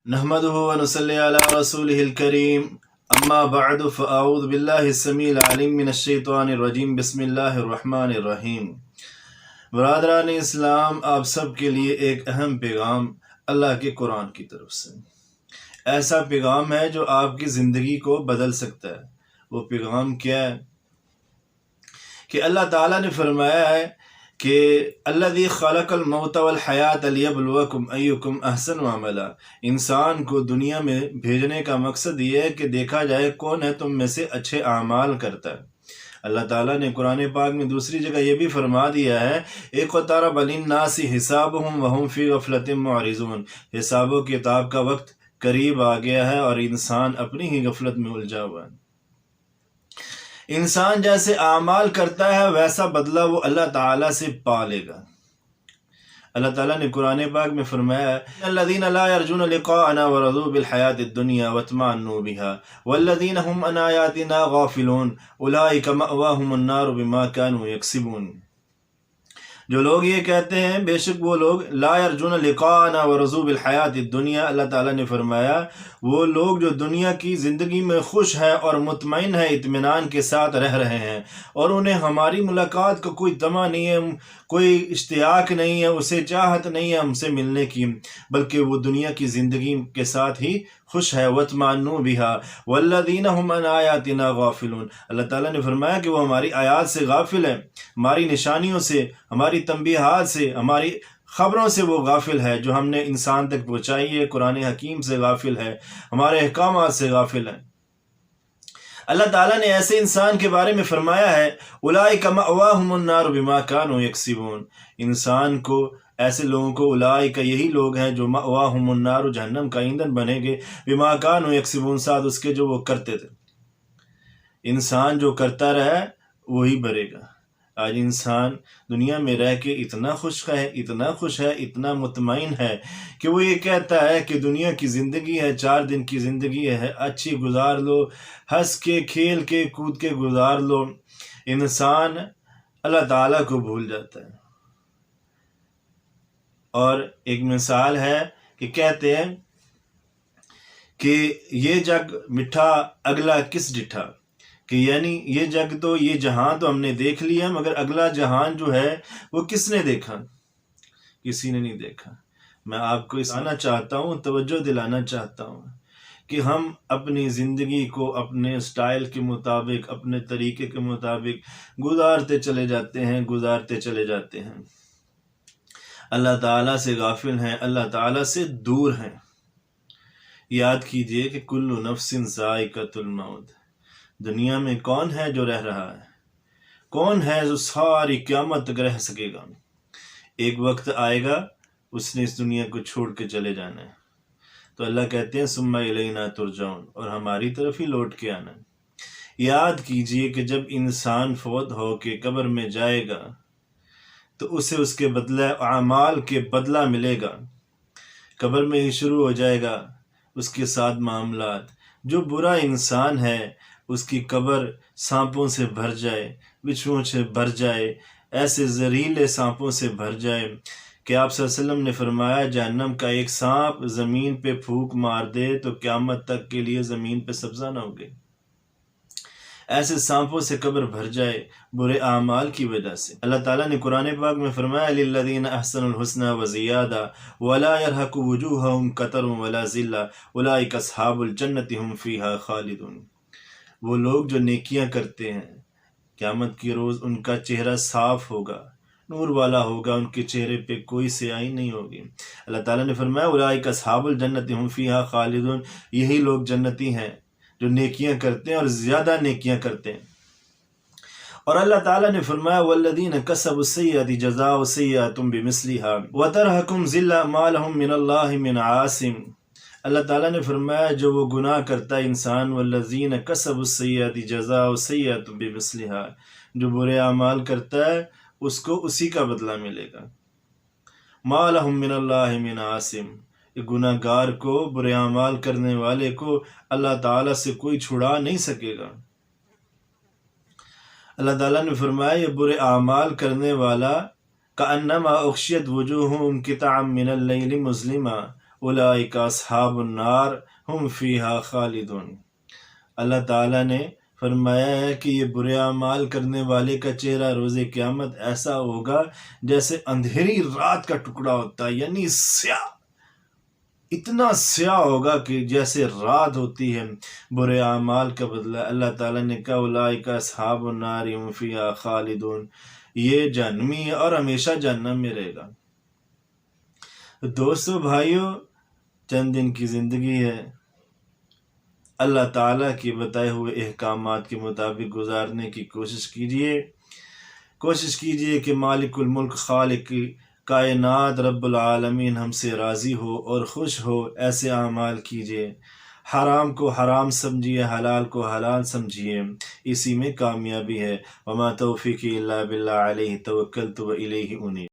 نحمده ونصلي على رسوله الكريم اما بعد فاعوذ بالله السميع العليم من الشيطان الرجيم بسم الله الرحمن الرحیم۔ برادران اسلام، آپ سب کے لیے ایک اہم پیغام اللہ کے قرآن کی طرف سے، ایسا پیغام ہے جو آپ کی زندگی کو بدل سکتا ہے۔ وہ پیغام کیا ہے کہ اللہ تعالیٰ نے فرمایا ہے کہ الذی خلق الموت والحیات لیبلوکم ایکم احسن عملا۔ انسان کو دنیا میں بھیجنے کا مقصد یہ ہے کہ دیکھا جائے کون ہے تم میں سے اچھے اعمال کرتا ہے۔ اللہ تعالیٰ نے قرآن پاک میں دوسری جگہ یہ بھی فرما دیا ہے اقترب للناس حسابهم وهم فی غفلۃ معرضون۔ حساب و کتاب کا وقت قریب آ گیا ہے اور انسان اپنی ہی غفلت میں الجھا ہوا ہے۔ انسان جیسے اعمال کرتا ہے ویسا بدلہ وہ اللہ تعالیٰ سے پا لے گا۔ اللہ تعالیٰ نے قرآن پاک میں فرمایا ہے الذین لا یرجون لقاءنا ورضوا بالحیاۃ الدنیا واطمأنوا بها والذین هم عن آیاتنا غافلون اولئک مأواهم النار بما كانوا یکسبون۔ جو لوگ یہ کہتے ہیں، بے شک وہ لوگ لا یرجون لقاءنا ورضوا بالحیات الدنیا، اللہ تعالیٰ نے فرمایا وہ لوگ جو دنیا کی زندگی میں خوش ہے اور مطمئن ہے، اطمینان کے ساتھ رہ رہے ہیں، اور انہیں ہماری ملاقات کا کوئی طمع نہیں ہے، کوئی اشتیاق نہیں ہے، اسے چاہت نہیں ہے ہم سے ملنے کی، بلکہ وہ دنیا کی زندگی کے ساتھ ہی خوش ہے۔ وَاطْمَأَنُّوا بِهَا وَالَّذِينَ هُمْ عَنْ آيَاتِنَا غَافِلُونَ۔ اللہ تعالیٰ نے فرمایا کہ وہ ہماری آیات سے غافل ہے، ہماری نشانیوں سے، ہماری تنبیہات سے، ہماری خبروں سے وہ غافل ہے جو ہم نے انسان تک پہنچائی ہے، قرآن حکیم سے غافل ہے، ہمارے احکامات سے غافل ہے۔ اللہ تعالیٰ نے ایسے انسان کے بارے میں فرمایا ہے اولئک مأواہم النار بما كانوا یکسبون۔ انسان کو، ایسے لوگوں کو، اولئک یہی لوگ ہیں جو مأواہم النار، جہنم کا ایندھن بنے گے، بما كانوا یکسبون، ساتھ اس کے جو وہ کرتے تھے۔ انسان جو کرتا رہے وہی بھرے گا۔ آج انسان دنیا میں رہ کے اتنا خوش ہے، اتنا خوش ہے، اتنا مطمئن ہے کہ وہ یہ کہتا ہے کہ دنیا کی زندگی ہے، 4 دن کی زندگی ہے، اچھی گزار لو، ہنس کے کھیل کے کود کے گزار لو۔ انسان اللہ تعالیٰ کو بھول جاتا ہے۔ اور ایک مثال ہے کہ کہتے ہیں کہ یہ جگ مٹھا اگلا کس ڈٹھا، کہ یعنی یہ جگ تو، یہ جہاں تو ہم نے دیکھ لیا، مگر اگلا جہان جو ہے وہ کس نے دیکھا؟ کسی نے نہیں دیکھا۔ میں آپ کو آنا چاہتا ہوں، توجہ دلانا چاہتا ہوں کہ ہم اپنی زندگی کو اپنے سٹائل کے مطابق، اپنے طریقے کے مطابق گزارتے چلے جاتے ہیں۔ اللہ تعالیٰ سے غافل ہیں، اللہ تعالیٰ سے دور ہیں۔ یاد کیجئے کہ کل نفس ذائقۃ الموت۔ دنیا میں کون ہے جو رہ رہا ہے؟ کون ہے جو ساری قیامت تک رہ سکے گا؟ ایک وقت آئے گا اس نے اس دنیا کو چھوڑ کے چلے جانا ہے، تو اللہ کہتے ہیں ثم الینا ترجعون، اور ہماری طرف ہی لوٹ کے آنا ہے۔ یاد کیجئے کہ جب انسان فوت ہو کے قبر میں جائے گا تو اسے اس کے بدلہ اعمال کے بدلہ ملے گا۔ قبر میں ہی شروع ہو جائے گا اس کے ساتھ معاملات۔ جو برا انسان ہے اس کی قبر سانپوں سے بھر جائے، بچھوؤں سے بھر جائے، ایسے زہریلے سانپوں سے بھر جائے کہ آپ صلی اللہ علیہ وسلم نے فرمایا جہنم کا ایک سانپ زمین پہ پھونک مار دے تو قیامت تک کے لیے زمین پہ سبزہ نہ ہوگی۔ ایسے سانپوں سے قبر بھر جائے برے اعمال کی وجہ سے۔ اللہ تعالیٰ نے قرآن پاک میں فرمایا للذین احسنوا الحسنی وزیادہ ولا یرہق وجوہہم قتر ولا ذلہ اولئک اصحاب الجنۃ ھم فیہا خالدون۔ وہ لوگ جو نیکیاں کرتے ہیں، قیامت کی روز ان کا چہرہ صاف ہوگا، نور والا ہوگا، ان کے چہرے پہ کوئی سیاہی نہیں ہوگی۔ اللہ تعالیٰ نے فرمایا اولئک اصحاب الجنۃ ھم فیہا خالدون، یہی لوگ جنتی ہیں جو نیکیاں کرتے ہیں اور زیادہ نیکیاں کرتے ہیں۔ اور اللہ تعالیٰ نے فرمایا والذین کسبوا السیئۃ جزاء سیئۃ بمثلھا وترہقہم ذلہ ما لہم من اللہ من عاصم۔ اللہ تعالیٰ نے فرمایا جو وہ گناہ کرتا ہے انسان، والذین کسبوا السیئۃ جزاء سیئۃ بمثلھا، جو برے اعمال کرتا ہے اس کو اسی کا بدلہ ملے گا۔ ما لہم من اللہ من عاصم، گناہ گار کو، برے اعمال کرنے والے کو اللہ تعالیٰ سے کوئی چھڑا نہیں سکے گا۔ اللہ تعالیٰ نے فرمایا یہ برے اعمال کرنے والا کأنما اغشیت وجوہہم قطعا من اللیل مظلما اولئک اصحاب النار ہم فیہا خالدون۔ اللہ تعالیٰ نے فرمایا ہے کہ یہ برے اعمال کرنے والے کا چہرہ روز قیامت ایسا ہوگا جیسے اندھیری رات کا ٹکڑا ہوتا ہے، یعنی سیاہ، اتنا سیاہ ہوگا کہ جیسے رات ہوتی ہے۔ برے اعمال کا بدلہ اللہ تعالیٰ نے کہا اولئک اصحاب النار ہم فیہا خالدون، یہ جہنمی ہے اور ہمیشہ جہنم میں رہے گا۔ دوستو بھائیو، چند دن کی زندگی ہے، اللہ تعالیٰ کے بتائے ہوئے احکامات کے مطابق گزارنے کی کوشش کیجئے کہ مالک الملک خالق کائنات رب العالمین ہم سے راضی ہو اور خوش ہو، ایسے اعمال کیجئے، حرام کو حرام سمجھیے، حلال کو حلال سمجھیے، اسی میں کامیابی ہے۔ وما توفیقی الا باللہ علیہ توکلت و الیہ انیب۔